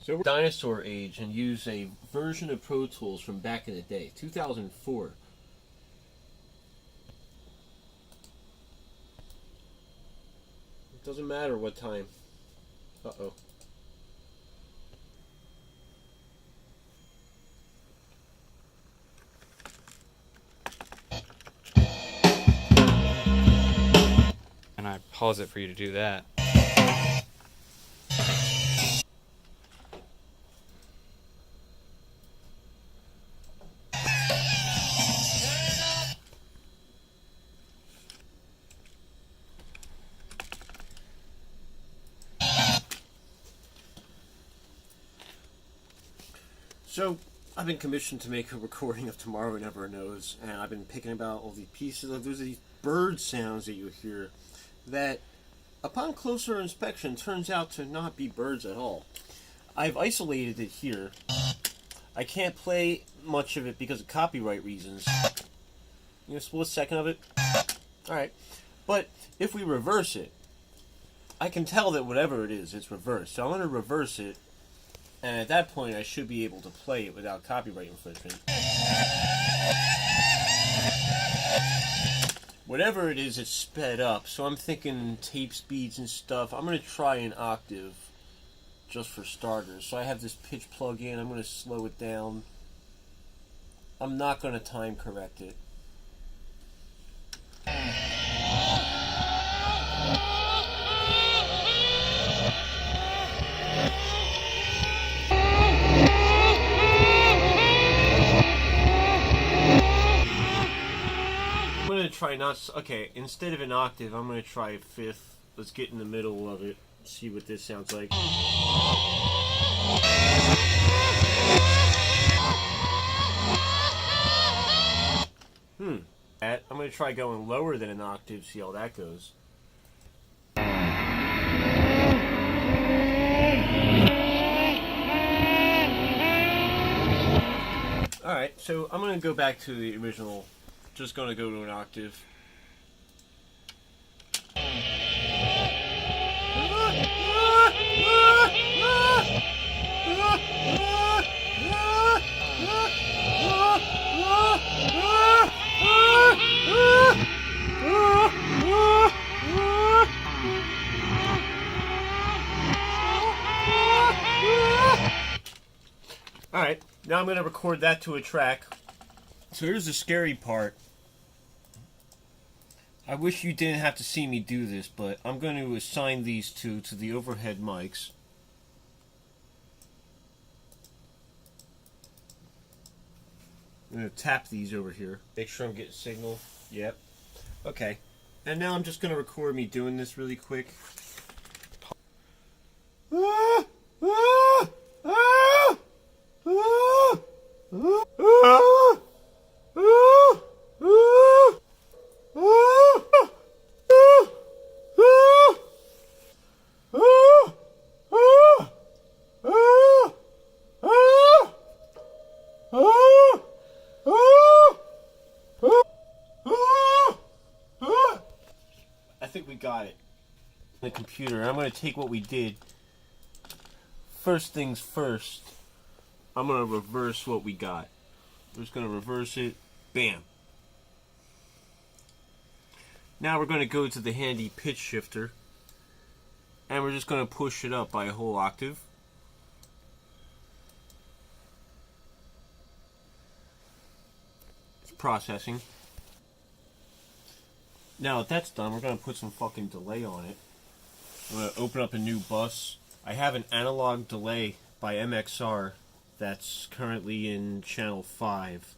So we're dinosaur age and use a version of Pro Tools from back in the day, 2004. It doesn't matter what time. Uh-oh. And I pause it for you to do that. So, I've been commissioned to make a recording of Tomorrow Never Knows, and I've been picking about all these pieces of these bird sounds that you hear that, upon closer inspection, turns out to not be birds at all. I've isolated it here. I can't play much of it because of copyright reasons. You know, a split second of it? Alright. But if we reverse it, I can tell that whatever it is, it's reversed. So I'm going to reverse it, and at that point I should be able to play it without copyright infringement. Whatever it is, it's sped up. So I'm thinking tape speeds and stuff. I'm going to try an octave, just for starters. So I have this pitch plug in. I'm going to slow it down. I'm not going to time correct it. I'm going to try not... Okay, instead of an octave, I'm going to try a fifth. Let's get in the middle of it. See what this sounds like. I'm going to try going lower than an octave, see how that goes. Alright, so I'm going to go back to the original. Just going to go to an octave. Alright, now I'm going to record that to a track. So here's the scary part. I wish you didn't have to see me do this, but I'm going to assign these two to the overhead mics. I'm going to tap these over here. Make sure I'm getting signal. Yep. Okay. And now I'm just going to record me doing this really quick. I think we got it. The computer. I'm going to take what we did. First things first, I'm going to reverse what we got. We're just going to reverse it. Bam. Now we're going to go to the handy pitch shifter. And we're just going to push it up by a whole octave. It's processing. Now that that's done, we're going to put some fucking delay on it. I'm going to open up a new bus. I have an analog delay by MXR that's currently in channel 5.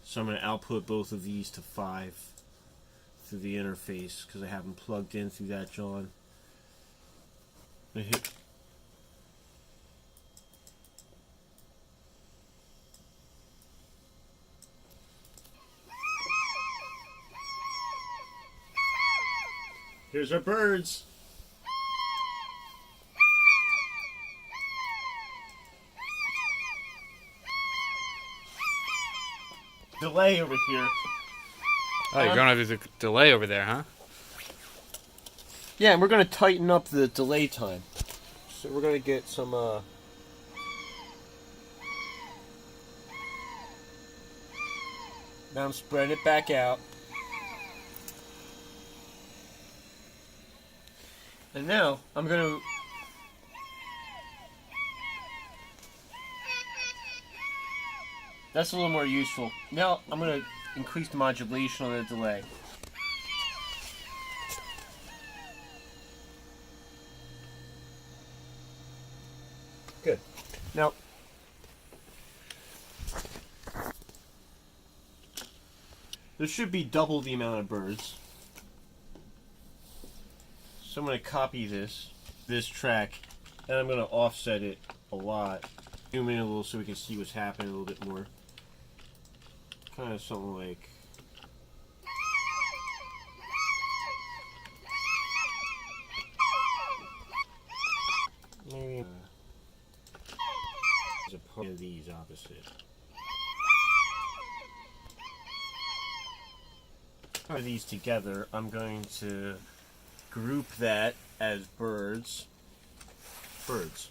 So I'm going to output both of these to 5 through the interface because I have them plugged in through that John. I'm going to hit. Here's our birds. Delay over here. Oh, you're going over the delay over there, huh? Yeah, and we're going to tighten up the delay time. So we're going to get some Now I'm spreading it back out. And now I'm going to... That's a little more useful. Now I'm going to increase the modulation on the delay. Good. Now, there should be double the amount of birds. So I'm going to copy this track, and I'm going to offset it a lot. Zoom in a little so we can see what's happening a little bit more. Kind of something like... maybe... as a part of these opposite. Put these together, I'm going to group that as birds. Birds.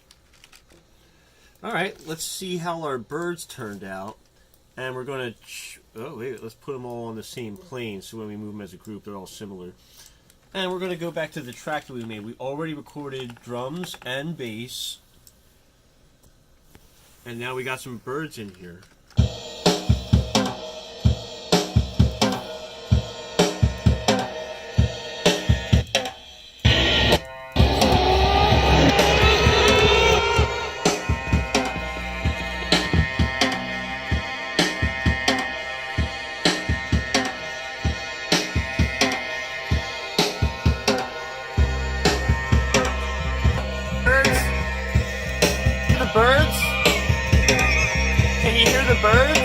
Alright, let's see how our birds turned out. And we're going to... oh, wait, let's put them all on the same plane so when we move them as a group, they're all similar. And we're going to go back to the track that we made. We already recorded drums and bass. And now we got some birds in here. Birds? Can you hear the birds?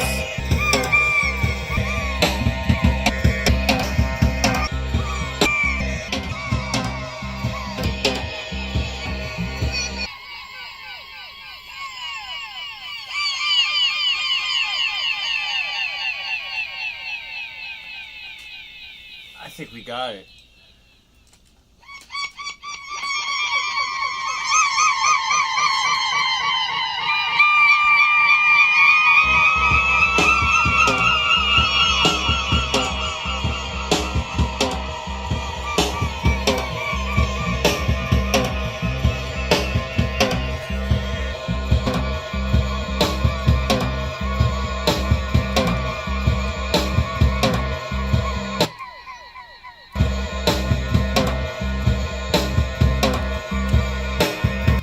I think we got it.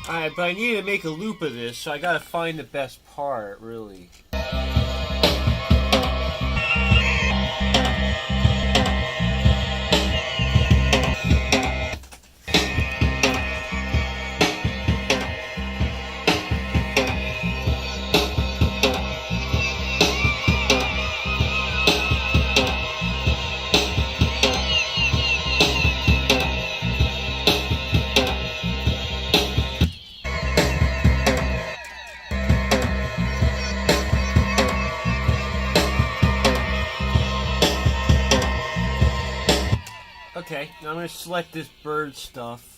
Alright, but I need to make a loop of this, so I gotta find the best part, really. Okay, now I'm going to select this bird stuff.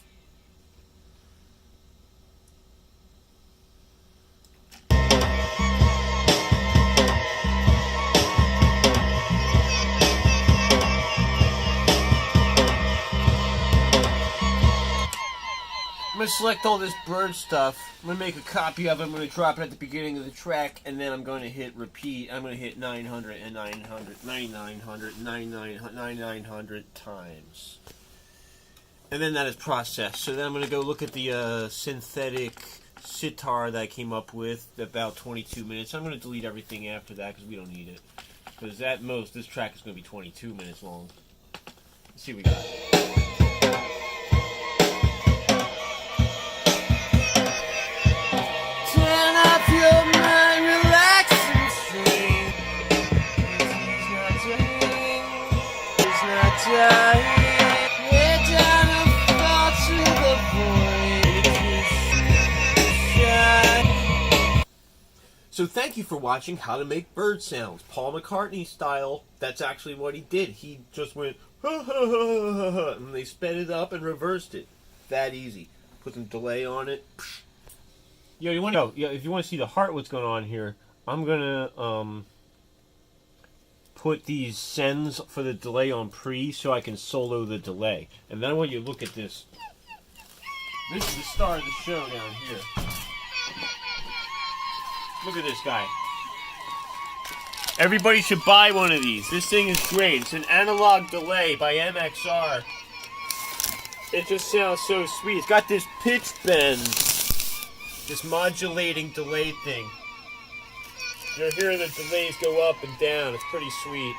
I'm going to select all this bird stuff. I'm going to make a copy of it. I'm going to drop it at the beginning of the track, and then I'm going to hit repeat. I'm going to hit 900 and 900, 9900, 9900 times. And then that is processed. So then I'm going to go look at the synthetic sitar that I came up with, about 22 minutes. I'm going to delete everything after that because we don't need it. Because at most, this track is going to be 22 minutes long. Let's see what we got. Turn off your mind, relax and stream. He's not dying. He's not dying. We're down and fall to the void. So thank you for watching How to Make Bird Sounds, Paul McCartney style. That's actually what he did. He just went, ha ha ha ha ha, and they sped it up and reversed it. That easy. Put some delay on it. Yo, you want to? Yeah, if you want to see the heart, what's going on here? I'm gonna put these sends for the delay on pre so I can solo the delay. And then I want you to look at this. This is the star of the show down here. Look at this guy. Everybody should buy one of these. This thing is great. It's an analog delay by MXR. It just sounds so sweet. It's got this pitch bend. This modulating delay thing. You'll hear the delays go up and down. It's pretty sweet.